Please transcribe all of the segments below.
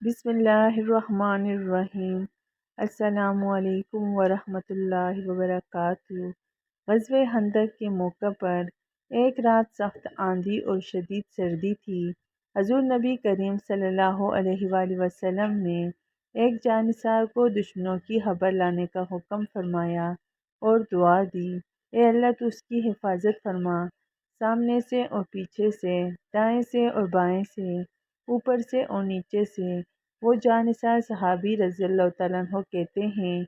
بسم اللہ الرحمن الرحیم۔ السلام علیکم ورحمۃ اللہ وبرکاتہ۔ غزوہ خندق کے موقع پر ایک رات سخت آندھی اور شدید سردی تھی۔ حضور نبی کریم صلی اللہ علیہ وآلہ وسلم نے ایک جانثار کو دشمنوں کی خبر لانے کا حکم فرمایا اور دعا دی، اے اللہ تو اس کی حفاظت فرما، سامنے سے اور پیچھے سے، دائیں سے اور بائیں سے، اوپر سے اور نیچے سے۔ وہ جانثار صحابی رضی اللہ تعالیٰ عنہ کہتے ہیں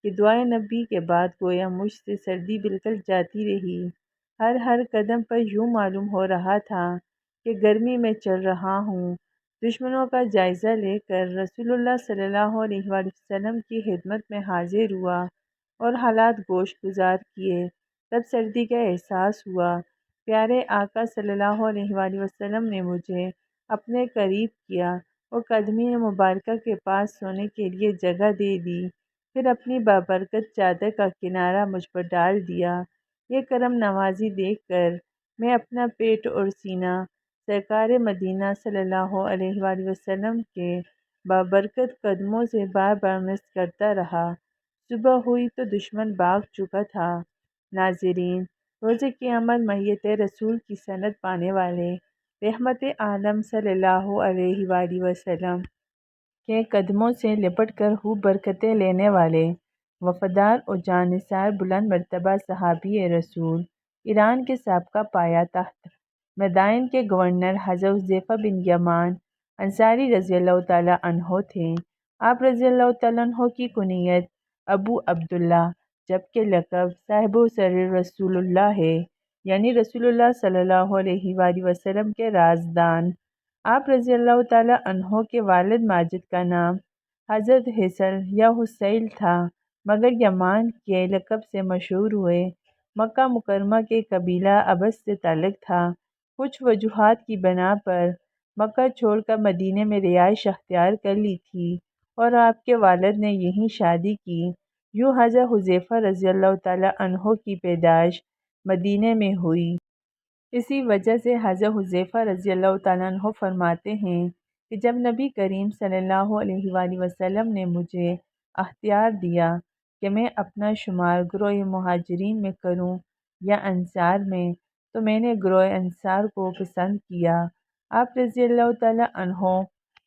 کہ دعائے نبی کے بعد گویا مجھ سے سردی بالکل جاتی رہی۔ ہر قدم پر یوں معلوم ہو رہا تھا کہ گرمی میں چل رہا ہوں۔ دشمنوں کا جائزہ لے کر رسول اللہ صلی اللہ علیہ وآلہ وسلم کی خدمت میں حاضر ہوا اور حالات گوش گزار کیے، تب سردی کا احساس ہوا۔ پیارے آقا صلی اللہ علیہ وآلہ وسلم نے مجھے اپنے قریب کیا اور قدمین مبارکہ کے پاس سونے کے لیے جگہ دے دی، پھر اپنی بابرکت چادر کا کنارہ مجھ پر ڈال دیا۔ یہ کرم نوازی دیکھ کر میں اپنا پیٹ اور سینہ سرکار مدینہ صلی اللہ علیہ وآلہ وسلم کے بابرکت قدموں سے بار بار مس کرتا رہا۔ صبح ہوئی تو دشمن بھاگ چکا تھا۔ ناظرین، روز قیامت میت رسول کی سند پانے والے رحمت عالم صلی اللہ علیہ وآلہ وسلم کے قدموں سے لپٹ کر خوب برکتیں لینے والے وفادار اور جانثار بلند مرتبہ صحابی رسول، ایران کے سابقہ پایہ تخت مدائن کے گورنر حضرت حذیفہ بن یمان انصاری رضی اللہ تعالیٰ عنہ تھے۔ آپ رضی اللہ تعالیٰ عنہ کی کنیت ابو عبداللہ جبکہ لقب صاحب سر رسول اللہ ہے، یعنی رسول اللہ صلی اللہ علیہ وآلہ وسلم کے رازدان۔ آپ رضی اللہ تعالیٰ عنہ کے والد ماجد کا نام حضرت حسل یا حسیل تھا، مگر یمان کے لقب سے مشہور ہوئے۔ مکہ مکرمہ کے قبیلہ ابس سے تعلق تھا۔ کچھ وجوہات کی بنا پر مکہ چھوڑ کر مدینے میں رہائش اختیار کر لی تھی اور آپ کے والد نے یہیں شادی کی۔ یوں حضرت حذیفہ رضی اللہ تعالیٰ عنہ کی پیدائش مدینے میں ہوئی۔ اسی وجہ سے حضرت حذیفہ رضی اللہ تعالیٰ عنہ فرماتے ہیں کہ جب نبی کریم صلی اللہ علیہ وآلہ وسلم نے مجھے اختیار دیا کہ میں اپنا شمار گروہ مہاجرین میں کروں یا انصار میں، تو میں نے گروہ انصار کو پسند کیا۔ آپ رضی اللہ تعالیٰ عنہ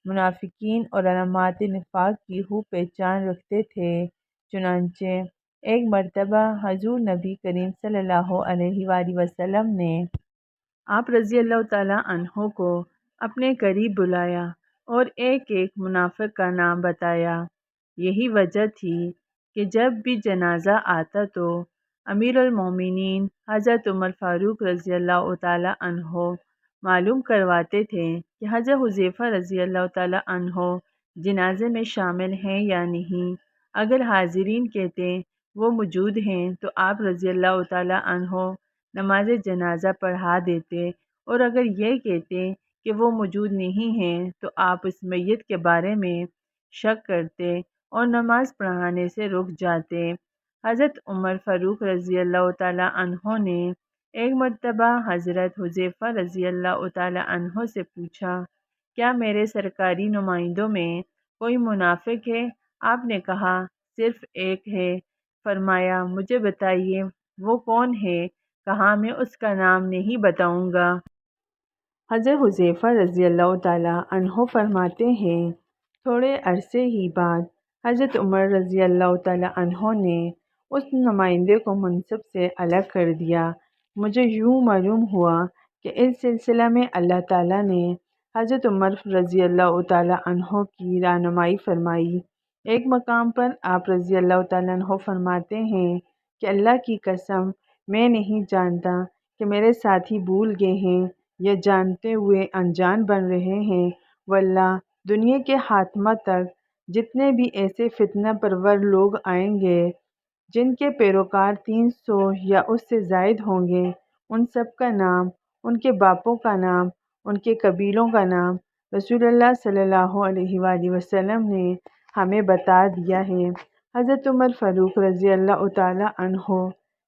منافقین اور علامات نفاق کی خوب پہچان رکھتے تھے، چنانچہ ایک مرتبہ حضور نبی کریم صلی اللہ علیہ وآلہ وسلم نے آپ رضی اللہ تعالیٰ عنہ کو اپنے قریب بلایا اور ایک ایک منافق کا نام بتایا۔ یہی وجہ تھی کہ جب بھی جنازہ آتا تو امیر المومنین حضرت عمر فاروق رضی اللہ تعالیٰ عنہ معلوم کرواتے تھے کہ حضرت حذیفہ رضی اللہ تعالیٰ عنہ جنازے میں شامل ہیں یا نہیں۔ اگر حاضرین کہتے وہ موجود ہیں تو آپ رضی اللہ تعالیٰ عنہ نماز جنازہ پڑھا دیتے، اور اگر یہ کہتے کہ وہ موجود نہیں ہیں تو آپ اس میت کے بارے میں شک کرتے اور نماز پڑھانے سے رک جاتے۔ حضرت عمر فاروق رضی اللہ تعالیٰ عنہ نے ایک مرتبہ حضرت حذیفہ رضی اللہ تعالیٰ عنہ سے پوچھا، کیا میرے سرکاری نمائندوں میں کوئی منافق ہے؟ آپ نے کہا، صرف ایک ہے۔ فرمایا، مجھے بتائیے وہ کون ہے؟ کہا، میں اس کا نام نہیں بتاؤں گا۔ حضرت حذیفہ رضی اللہ تعالیٰ عنہ فرماتے ہیں، تھوڑے عرصے ہی بعد حضرت عمر رضی اللہ تعالیٰ عنہ نے اس نمائندے کو منصب سے الگ کر دیا۔ مجھے یوں معلوم ہوا کہ اس سلسلہ میں اللہ تعالیٰ نے حضرت عمر رضی اللہ تعالیٰ عنہ کی رہنمائی فرمائی۔ ایک مقام پر آپ رضی اللہ تعالیٰ عنہ فرماتے ہیں کہ اللہ کی قسم میں نہیں جانتا کہ میرے ساتھی بھول گئے ہیں یا جانتے ہوئے انجان بن رہے ہیں، واللہ دنیا کے خاتمہ تک جتنے بھی ایسے فتنہ پرور لوگ آئیں گے جن کے پیروکار 300 یا اس سے زائد ہوں گے، ان سب کا نام، ان کے باپوں کا نام، ان کے قبیلوں کا نام رسول اللہ صلی اللہ علیہ وآلہ وسلم نے ہمیں بتا دیا ہے۔ حضرت عمر فاروق رضی اللہ تعالیٰ عنہ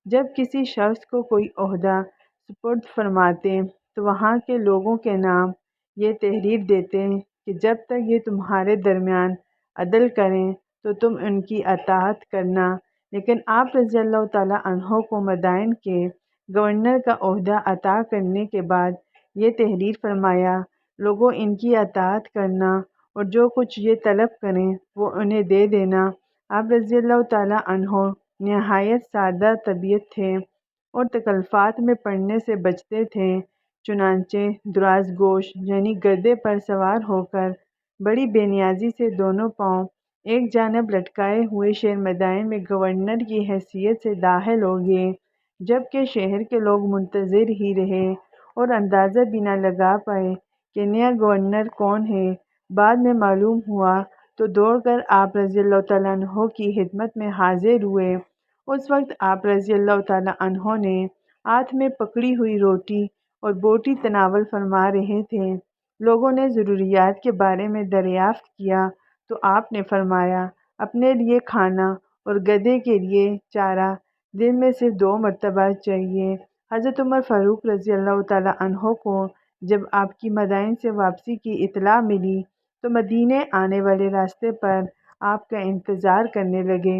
جب کسی شخص کو کوئی عہدہ سپرد فرماتے تو وہاں کے لوگوں کے نام یہ تحریر دیتے کہ جب تک یہ تمہارے درمیان عدل کریں تو تم ان کی اطاعت کرنا، لیکن آپ رضی اللہ تعالیٰ عنہ کو مدائن کے گورنر کا عہدہ عطا کرنے کے بعد یہ تحریر فرمایا، لوگوں ان کی اطاعت کرنا اور جو کچھ یہ طلب کریں وہ انہیں دے دینا۔ آپ رضی اللہ تعالیٰ عنہ نہایت سادہ طبیعت تھے اور تکلفات میں پڑنے سے بچتے تھے، چنانچہ دراز گوش یعنی گدے پر سوار ہو کر بڑی بے نیازی سے دونوں پاؤں ایک جانب لٹکائے ہوئے شہر مدائن میں گورنر کی حیثیت سے داخل ہو گئے، جبکہ شہر کے لوگ منتظر ہی رہے اور اندازہ بھی نہ لگا پائے کہ نیا گورنر کون ہے۔ بعد میں معلوم ہوا تو دوڑ کر آپ رضی اللہ تعالیٰ عنہ کی خدمت میں حاضر ہوئے۔ اس وقت آپ رضی اللہ تعالیٰ عنہ نے ہاتھ میں پکڑی ہوئی روٹی اور بوٹی تناول فرما رہے تھے۔ لوگوں نے ضروریات کے بارے میں دریافت کیا تو آپ نے فرمایا، اپنے لیے کھانا اور گدھے کے لیے چارہ دن میں صرف 2 مرتبہ چاہیے۔ حضرت عمر فاروق رضی اللہ تعالیٰ عنہ کو جب آپ کی مدائن سے واپسی کی اطلاع ملی تو مدینے آنے والے راستے پر آپ کا انتظار کرنے لگے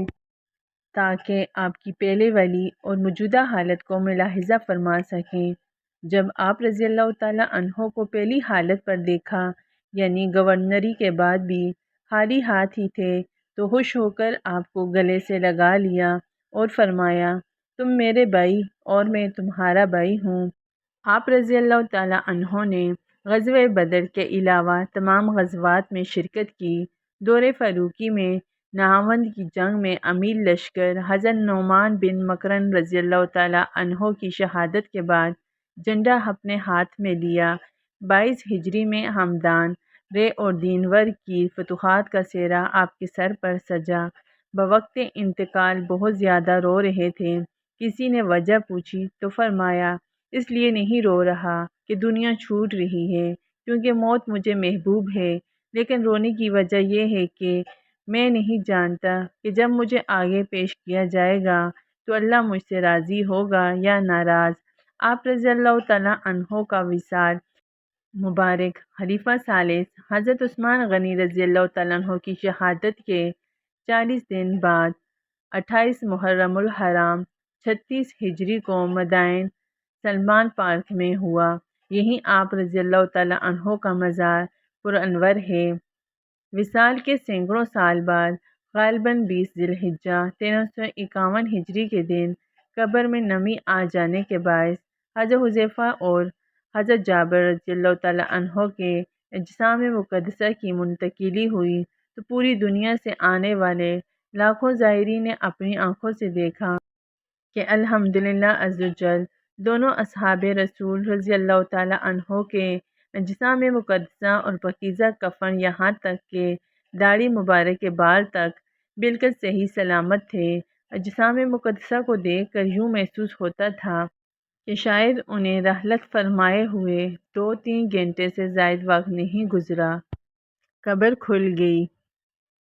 تاکہ آپ کی پہلے والی اور موجودہ حالت کو ملاحظہ فرما سکیں۔ جب آپ رضی اللہ تعالیٰ عنہ کو پہلی حالت پر دیکھا، یعنی گورنری کے بعد بھی خالی ہاتھ ہی تھے، تو خوش ہو کر آپ کو گلے سے لگا لیا اور فرمایا، تم میرے بھائی اور میں تمہارا بھائی ہوں۔ آپ رضی اللہ تعالیٰ عنہ نے غزوہ بدر کے علاوہ تمام غزوات میں شرکت کی۔ دور فاروقی میں نہاوند کی جنگ میں امیر لشکر حضرت نعمان بن مکرن رضی اللہ تعالیٰ عنہ کی شہادت کے بعد جھنڈا اپنے ہاتھ میں لیا۔ 22 ہجری میں ہمدان، رے اور دینور کی فتوحات کا سہرا آپ کے سر پر سجا۔ بوقت انتقال بہت زیادہ رو رہے تھے۔ کسی نے وجہ پوچھی تو فرمایا، اس لیے نہیں رو رہا کہ دنیا چھوٹ رہی ہے، کیونکہ موت مجھے محبوب ہے، لیکن رونے کی وجہ یہ ہے کہ میں نہیں جانتا کہ جب مجھے آگے پیش کیا جائے گا تو اللہ مجھ سے راضی ہوگا یا ناراض۔ آپ رضی اللہ تعالیٰ عنہ کا وصال مبارک خلیفہ ثالث حضرت عثمان غنی رضی اللہ تعالیٰ عنہ کی شہادت کے 40 دن بعد 28 محرم الحرام 36 ہجری کو مدائن سلمان پارک میں ہوا۔ یہیں آپ رضی اللہ تعالیٰ عنہ کا مزار پر انور ہے۔ وصال کے سینکڑوں سال بعد غالباً 20 ذی الحجہ 1351 ہجری کے دن قبر میں نمی آ جانے کے باعث حضرت حذیفہ اور حضرت جابر رضی اللہ تعالیٰ عنہ کے اجسام مقدسہ کی منتقلی ہوئی تو پوری دنیا سے آنے والے لاکھوں زائرین نے اپنی آنکھوں سے دیکھا کہ الحمدللہ عزوجل دونوں اصحاب رسول رضی اللہ تعالیٰ عنہ کے اجسام مقدسہ اور پاکیزہ کفن یہاں تک کہ داڑھی مبارک کے بال تک بالکل صحیح سلامت تھے۔ اجسام مقدسہ کو دیکھ کر یوں محسوس ہوتا تھا کہ شاید انہیں رحلت فرمائے ہوئے 2-3 گھنٹے سے زائد وقت نہیں گزرا۔ قبر کھل گئی،